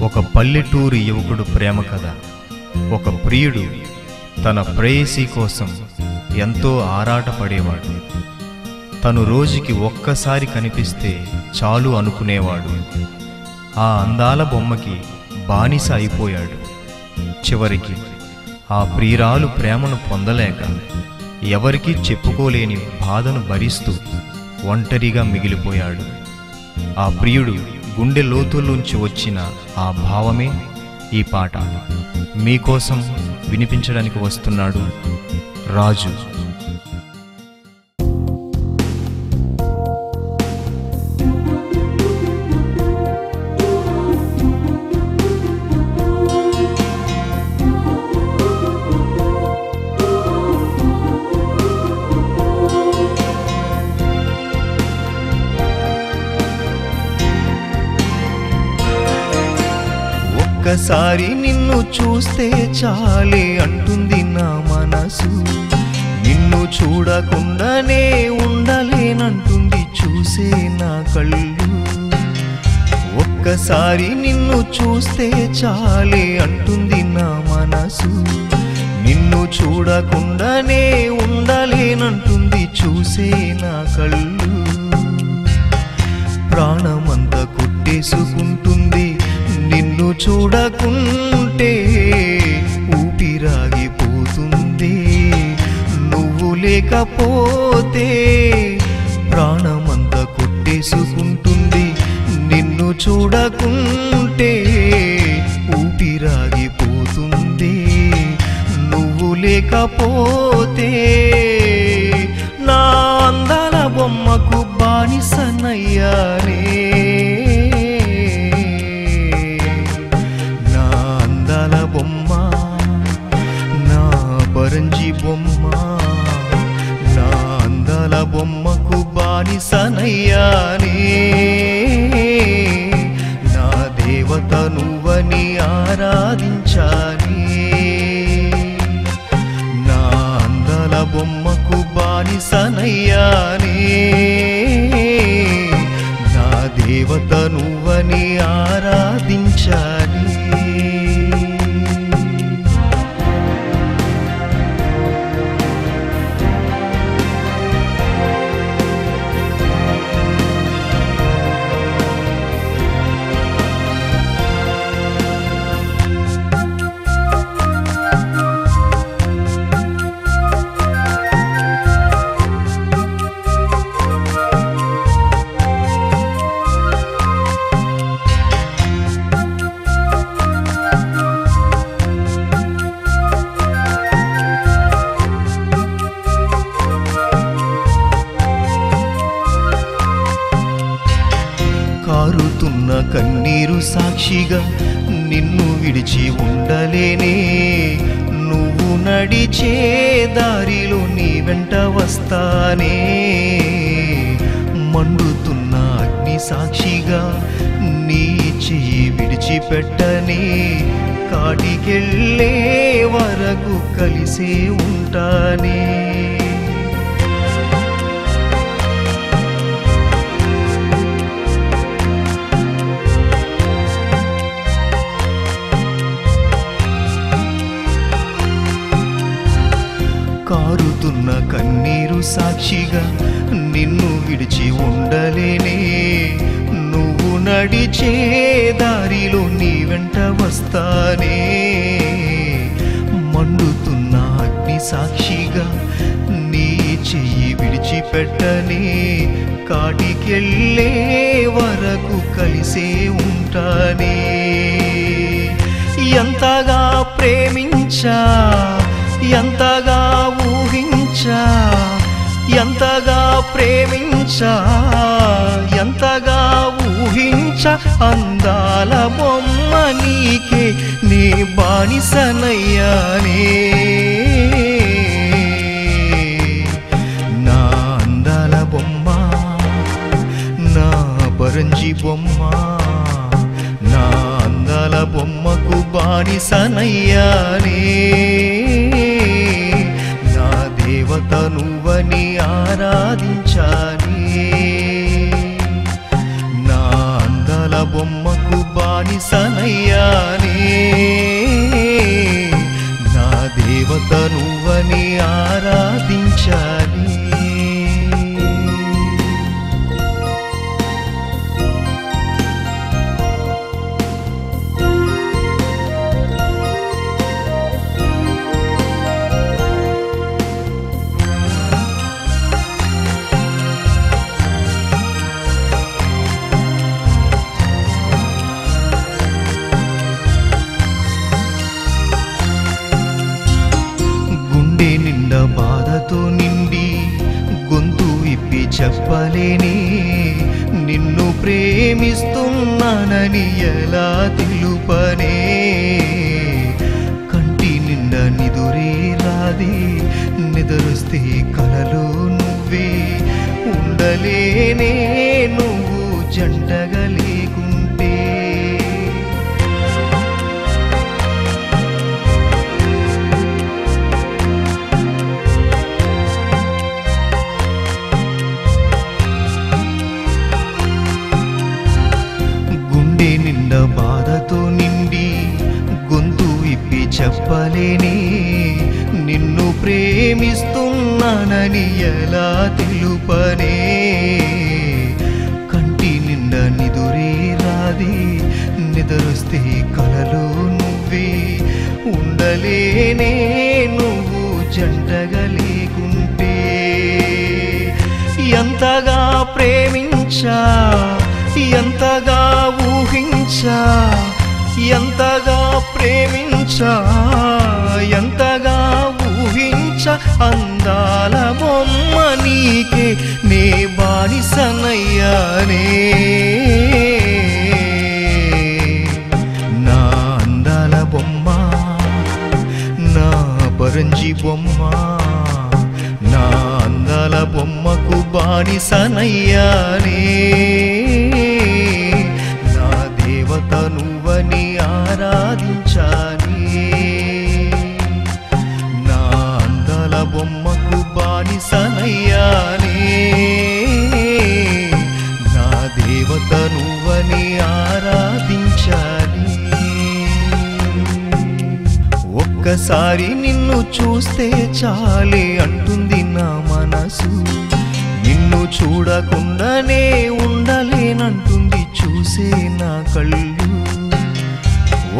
ఒక పల్లెటూరు యువకుడు ప్రేమ కథ. ఒక ప్రియుడు తన ప్రేయసి కోసం ఎంతో ఆరాటపడేవాడు. తను రోజుకి ఒక్కసారి కనిపిస్తే చాలు అనుకునేవాడు. ఆ అందాల బొమ్మకి బానిస అయిపోయాడు. చివరికి ఆ ప్రియురాలు ప్రేమను పొందలేక ఎవరికీ చెప్పుకోలేని బాధను భరిస్తూ ఒంటరిగా మిగిలిపోయాడు. ఆ ప్రియుడు గుండె లోతుల్లోంచి వచ్చిన ఆ భావమే ఈ పాట. మీకోసం వినిపించడానికి వస్తున్నాడు రాజు. ఒక్కసారి నిన్ను చూస్తే చాలే అంటుంది నా మనసు. నిన్ను చూడకుండానే ఉండలేనంటుంది చూసే నా కళ్ళు. ఒక్కసారి నిన్ను చూస్తే చాలే అంటుంది నా మనసు. నిన్ను చూడకుండానే ఉండలేనంటుంది చూసే నా కళ్ళు. ప్రాణమంతా కొట్టేసుకుంటుంది నిన్ను చూడకుంటే. ఊపిరాగిపోతుంది నువ్వు లేకపోతే. ప్రాణమంతా కొట్టేసుకుంటుంది నిన్ను చూడకుంటే. ఊపిరాగిపోతుంది నువ్వు లేకపోతే. నా అందాల బొమ్మకు బానిసనయ్యానే. బొమ్మ నా పరంజి బొమ్మ, నా అందాల బొమ్మకు బానిసనయ్యానే. నా దేవత నువ్వని ఆరాధించానే. నా అందాల బొమ్మకు బానిసనయ్యానే. నా దేవత నువ్వని ఆరాధించానే. కారుతున్న కన్నీరు సాక్షిగా నిన్ను విడిచి ఉండలేనే. నువ్వు నడిచే దారిలో నీ వెంట వస్తానే. మండుతున్న అగ్ని సాక్షిగా నీ చెయ్యి విడిచిపెట్టనే. కాటికెళ్ళే వరకు కలిసే ఉంటానే. కారుతున్న కన్నీరు సాక్షిగా నిన్ను విడిచి ఉండలేనే. నువ్వు నడిచే దారిలో నీ వెంట వస్తానే. మండుతున్న అగ్ని సాక్షిగా నీ చెయ్యి విడిచిపెట్టనే. కాటికెళ్ళే వరకు కలిసే ఉంటానే. ఎంతగా ప్రేమించా, ఎంతగా ఊహించా, ఎంతగా ప్రేమించా, ఎంతగా ఊహించా. అందాల బొమ్మ నీకే నీ బానిసనయ్యానే. నా అందాల బొమ్మ, నా పరంజి బొమ్మ, నా అందాల బొమ్మకు బానిసనయ్యానే. నా దేవత నువ్వని ఆరాధించానే. నా అందాల బొమ్మకు బానిసనయ్యానే నా దేవత నువ్వని ఆరాధించాలి నిండా బాధతో నిండి గొంతు ఇప్పి చెప్పలేని నిన్ను ప్రేమిస్తున్నానని ఎలా తెలుపనే కంటి నిండా నిదురే రాది నిద్రొస్తే కలలో నువ్వే ఉండలేనే నువ్వు జంటగా లేకుంటే నిండా బాధతో నిండి గొంతు ఇప్పి చెప్పలేని నిన్ను ప్రేమిస్తున్నానని ఎలా తెలుపనే కంటి నిండా నిదురే రాది నిద్రొస్తే కలలో నువ్వే ఉండలేనే నువ్వు జంటగా లేకుంటే ఎంతగా ప్రేమించా ఎంతగా ఊహించా ఎంతగా ప్రేమించా ఎంతగా ఊహించా అందాల బొమ్మ నీకే నే బానిసనయ్యానే నా అందాల బొమ్మ నా పరంజి బొమ్మ నా అందాల బొమ్మకు బానిసనయ్యానే నా దేవత నువ్వని ఆరాధించాలి నా అందాల బొమ్మకు బానిసనయ్యానే నా దేవత నువ్వని ఆరాధించాలి ఒక్కసారి నిన్ను చూస్తే చాలే అంటుంది నా మనసు నిన్ను చూడకుండానే ఉండలేనంటుంది చూసే నా కళ్ళు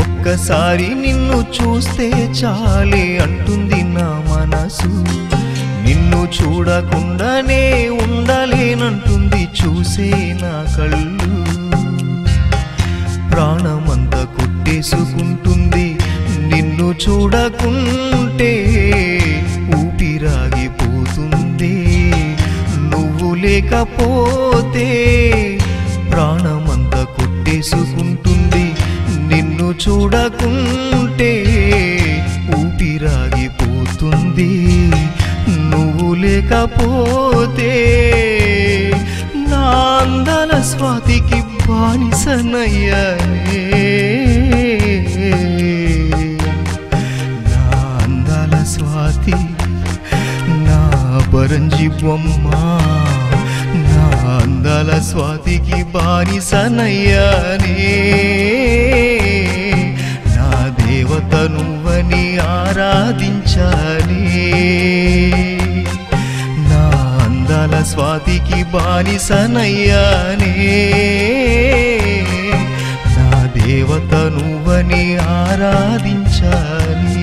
ఒక్కసారి నిన్ను చూస్తే చాలే అంటుంది నా మనసు నిన్ను చూడకుండానే ఉండలేనంటుంది చూసే నా కళ్ళు ప్రాణమంతా కొట్టేసుకుంటుంది నిన్ను చూడకుంటే ఊపిరాగిపోతుంది నువ్వు లేకపోతే ప్రాణమంతా కొట్టేసుకుంటుంది నిన్ను చూడకుంటే ఊపిరాగిపోతుంది నువ్వు లేకపోతే నా అందాల స్వాతికి బానిసనయ్యానే నా అందాల స్వాతి నా పరంజి బొమ్మ నా అందాల స్వాతికి బానిసనయ్యానే నా దేవత నువ్వని ఆరాధించాలి నా అందాల స్వాతికి బానిసనయ్యానే నా దేవత నువ్వని ఆరాధించాలి